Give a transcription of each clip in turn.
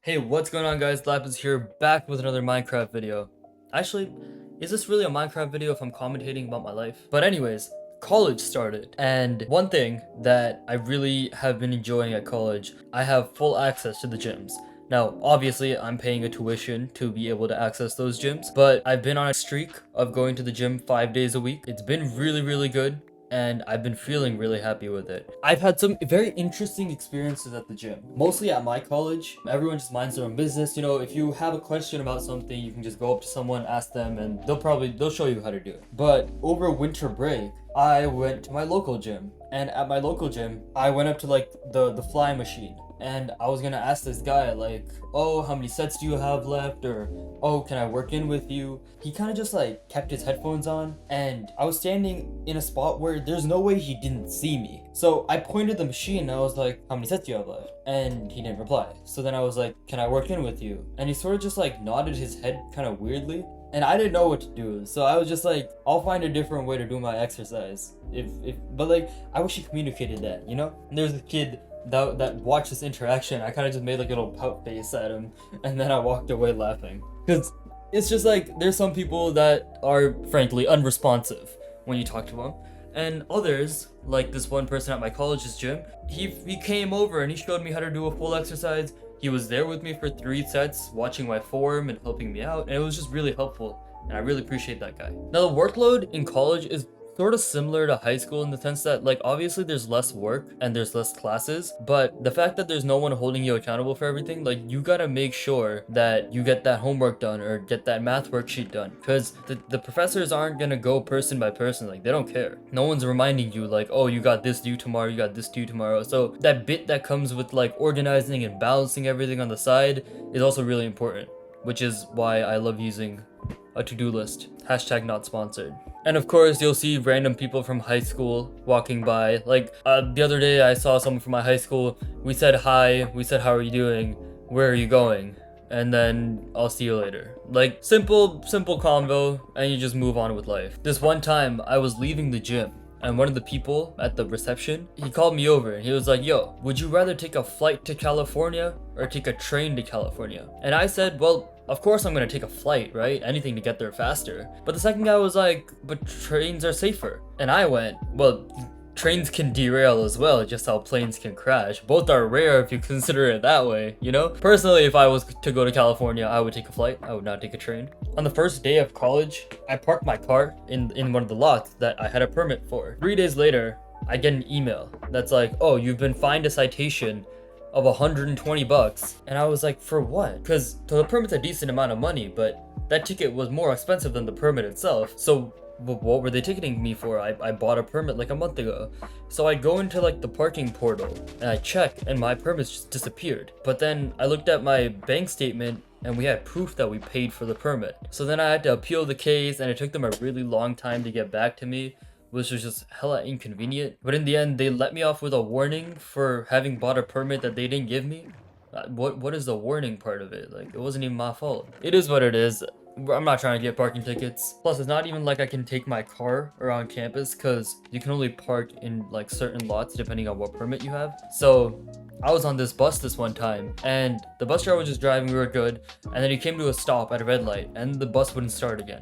Hey, what's going on guys? Lap is here, back with another Minecraft video. Actually, is this really a Minecraft video if I'm commentating about my life? But anyways, college started, and one thing that I really have been enjoying at college, I have full access to the gyms. Now, obviously, I'm paying a tuition to be able to access those gyms, but I've been on a streak of going to the gym 5 days a week. It's been really good, and I've been feeling really happy with it. I've had some very interesting experiences at the gym. Mostly at my college, everyone just minds their own business. You know, if you have a question about something, you can just go up to someone, ask them, and they'll show you how to do it. But over winter break, I went to my local gym, and at my local gym, I went up to like the fly machine. And I was gonna ask this guy, like, oh, how many sets do you have left? Or, oh, can I work in with you? He kind of just like kept his headphones on, and I was standing in a spot where there's no way he didn't see me. So I pointed the machine and I was like, how many sets do you have left? And he didn't reply. So then I was like, can I work in with you? And he sort of just like nodded his head kind of weirdly. And I didn't know what to do. So I was just like, I'll find a different way to do my exercise. But like, I wish he communicated that, you know? And there's a kid that watched this interaction. I kind of just made like a little pout face at him, and then I walked away laughing. Because it's just like, there's some people that are frankly unresponsive when you talk to them, and others, like this one person at my college's gym, he came over and he showed me how to do a full exercise. He was there with me for 3 sets, watching my form and helping me out, and it was just really helpful, and I really appreciate that guy. Now, the workload in college is sort of similar to high school in the sense that, like, obviously there's less work and there's less classes, but the fact that there's no one holding you accountable for everything, like, you gotta make sure that you get that homework done or get that math worksheet done, because the professors aren't gonna go person by person. Like, they don't care. No one's reminding you, like, oh, you got this due tomorrow, you got this due tomorrow. So that bit that comes with like organizing and balancing everything on the side is also really important, which is why I love using a to-do list. Hashtag not sponsored. And of course, you'll see random people from high school walking by. Like, the other day I saw someone from my high school. We said hi, we said how are you doing, where are you going, and then I'll see you later. Like, simple convo, and you just move on with life. This one time, I was leaving the gym, and one of the people at the reception, he called me over and he was like, yo, would you rather take a flight to California or take a train to California? And I said, well, of course I'm gonna take a flight, right? Anything to get there faster. But the second guy was like, but trains are safer. And I went, well, trains can derail as well, just how planes can crash. Both are rare if you consider it that way, you know? Personally, if I was to go to California, I would take a flight. I would not take a train. On the first day of college, I parked my car in one of the lots that I had a permit for. 3 days later, I get an email that's like, oh, you've been fined a citation of 120 bucks. And I was like, for what? Because the permit's a decent amount of money, but that ticket was more expensive than the permit itself. So what were they ticketing me for? I bought a permit like a month ago. So I go into like the parking portal and I check, and my permits just disappeared. But then I looked at my bank statement and we had proof that we paid for the permit. So then I had to appeal the case, and it took them a really long time to get back to me, which was just hella inconvenient. But in the end, they let me off with a warning for having bought a permit that they didn't give me. What is the warning part of it? Like, it wasn't even my fault. It is what it is. I'm not trying to get parking tickets. Plus, it's not even like I can take my car around campus, because you can only park in like certain lots depending on what permit you have. So I was on this bus this one time, and the bus driver was just driving, we were good, and then he came to a stop at a red light and the bus wouldn't start again.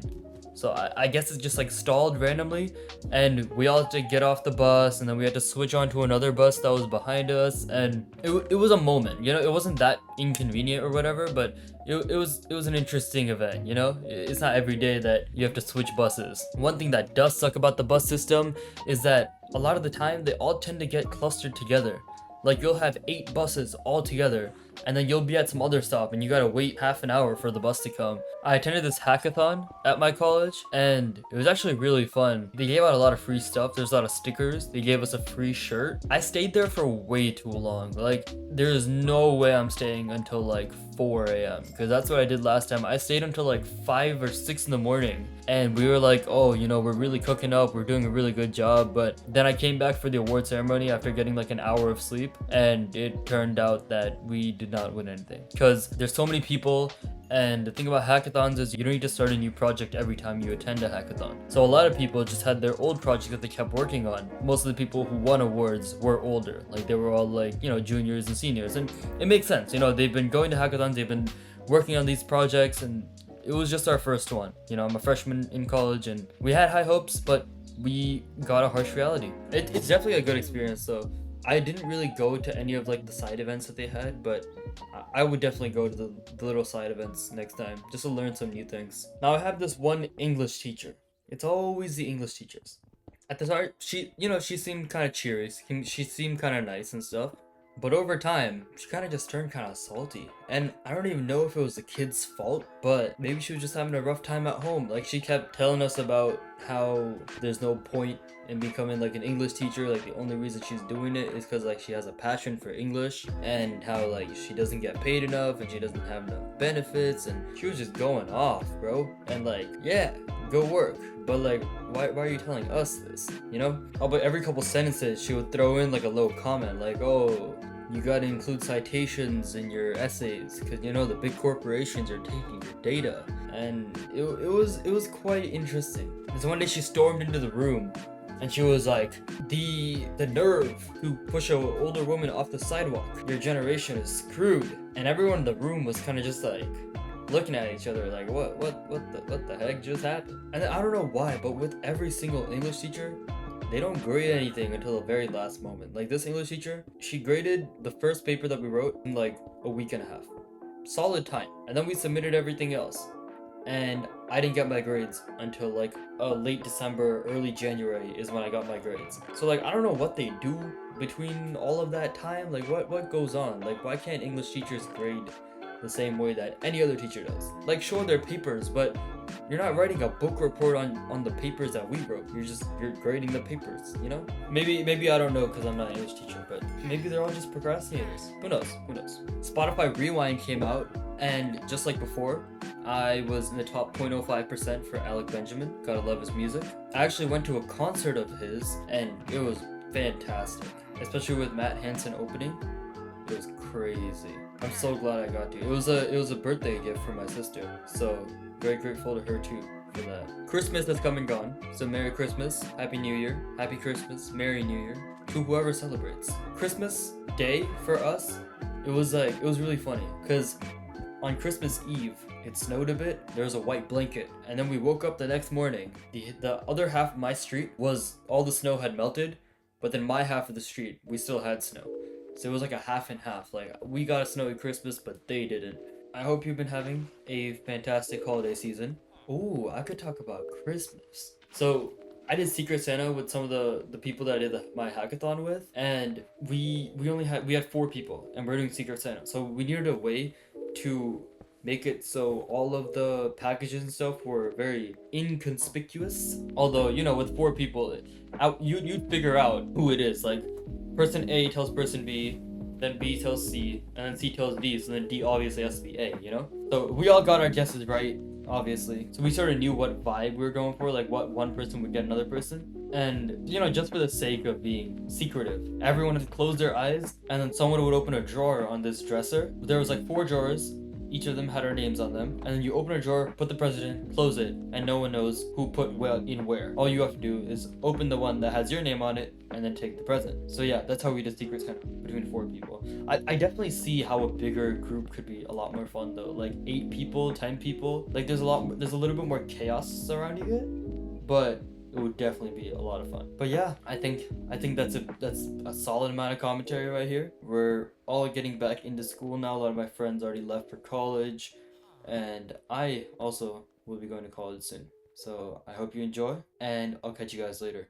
So I guess it just like stalled randomly, and we all had to get off the bus, and then we had to switch on to another bus that was behind us, and it was a moment, you know? It wasn't that inconvenient or whatever, but it was an interesting event, you know? It's not every day that you have to switch buses. One thing that does suck about the bus system is that a lot of the time they all tend to get clustered together. Like, you'll have 8 buses all together, and then you'll be at some other stop and you gotta wait half an hour for the bus to come. I attended this hackathon at my college, and it was actually really fun. They gave out a lot of free stuff. There's a lot of stickers. They gave us a free shirt. I stayed there for way too long. Like, there's no way I'm staying until like 4 a.m. because that's what I did last time. I stayed until like 5 or 6 in the morning, and we were like, oh, you know, we're really cooking up, we're doing a really good job. But then I came back for the award ceremony after getting like an hour of sleep, and it turned out that we did did not win anything because there's so many people. And the thing about hackathons is you don't need to start a new project every time you attend a hackathon. So a lot of people just had their old project that they kept working on. Most of the people who won awards were older. Like they were all like, you know, juniors and seniors. And it makes sense. You know, they've been going to hackathons, they've been working on these projects, and it was just our first one. You know, I'm a freshman in college and we had high hopes, but we got a harsh reality. It's definitely a good experience though. I didn't really go to any of like the side events that they had, but I would definitely go to the little side events next time just to learn some new things. Now I have this one English teacher. It's always the English teachers. At the start, she seemed kind of cheery. She seemed kind of nice and stuff. But over time, she kind of just turned kind of salty. And I don't even know if it was the kid's fault, but maybe she was just having a rough time at home. Like she kept telling us about how there's no point in becoming like an English teacher. Like the only reason she's doing it is because like she has a passion for English, and how like she doesn't get paid enough and she doesn't have enough benefits, and she was just going off, bro. And like, yeah, go work. But like, why are you telling us this, you know? Oh, but every couple sentences she would throw in like a little comment like, oh, you gotta include citations in your essays because you know the big corporations are taking your data. And it was quite interesting. And so one day she stormed into the room and she was like, the nerve to push an older woman off the sidewalk. Your generation is screwed. And everyone in the room was kind of just like looking at each other like, what the heck just happened? And I don't know why, but with every single English teacher, they don't grade anything until the very last moment. Like this English teacher, she graded the first paper that we wrote in like a week and a half. Solid time. And then we submitted everything else. And I didn't get my grades until like late December, early January is when I got my grades. So like, I don't know what they do between all of that time. Like what goes on? Like why can't English teachers grade the same way that any other teacher does? Like sure, their papers, but you're not writing a book report on the papers that we wrote. You're grading the papers, you know? Maybe I don't know because I'm not an English teacher, but maybe they're all just procrastinators. Who knows? Spotify Rewind came out, and just like before, I was in the top 0.05% for Alec Benjamin. Gotta love his music. I actually went to a concert of his and it was fantastic, especially with Matt Hansen opening. It was crazy. I'm so glad I got to. It was a birthday gift for my sister, so very grateful to her too for that. Christmas has come and gone, so Merry Christmas, Happy New Year, Happy Christmas, Merry New Year to whoever celebrates. Christmas Day for us, it was really funny because on Christmas Eve it snowed a bit. There was a white blanket, and then we woke up the next morning. The other half of my street was all the snow had melted, but then my half of the street we still had snow. So it was like a half and half. Like we got a snowy Christmas, but they didn't. I hope you've been having a fantastic holiday season. Ooh, I could talk about Christmas. So I did Secret Santa with some of the people that I did my hackathon with, and we had 4 people, and we're doing Secret Santa. So we needed a way to make it so all of the packages and stuff were very inconspicuous. Although, you know, with 4 people, you'd figure out who it is. Like person A tells person B, then B tells C, and then C tells D, so then D obviously has to be A, you know? So we all got our guesses right, obviously. So we sort of knew what vibe we were going for, like what one person would get another person. And, you know, just for the sake of being secretive, everyone had closed their eyes, and then someone would open a drawer on this dresser. There was like 4 drawers. Each of them had our names on them, and then you open a drawer, put the present, close it, and no one knows who put what in where. All you have to do is open the one that has your name on it and then take the present. So yeah, that's how we did Secret Santa between 4 people. I definitely see how a bigger group could be a lot more fun though. Like 8 people, 10 people. Like there's a little bit more chaos surrounding it, but it would definitely be a lot of fun. But yeah, I think that's a solid amount of commentary right here. We're all getting back into school now. A lot of my friends already left for college, and I also will be going to college soon. So I hope you enjoy, and I'll catch you guys later.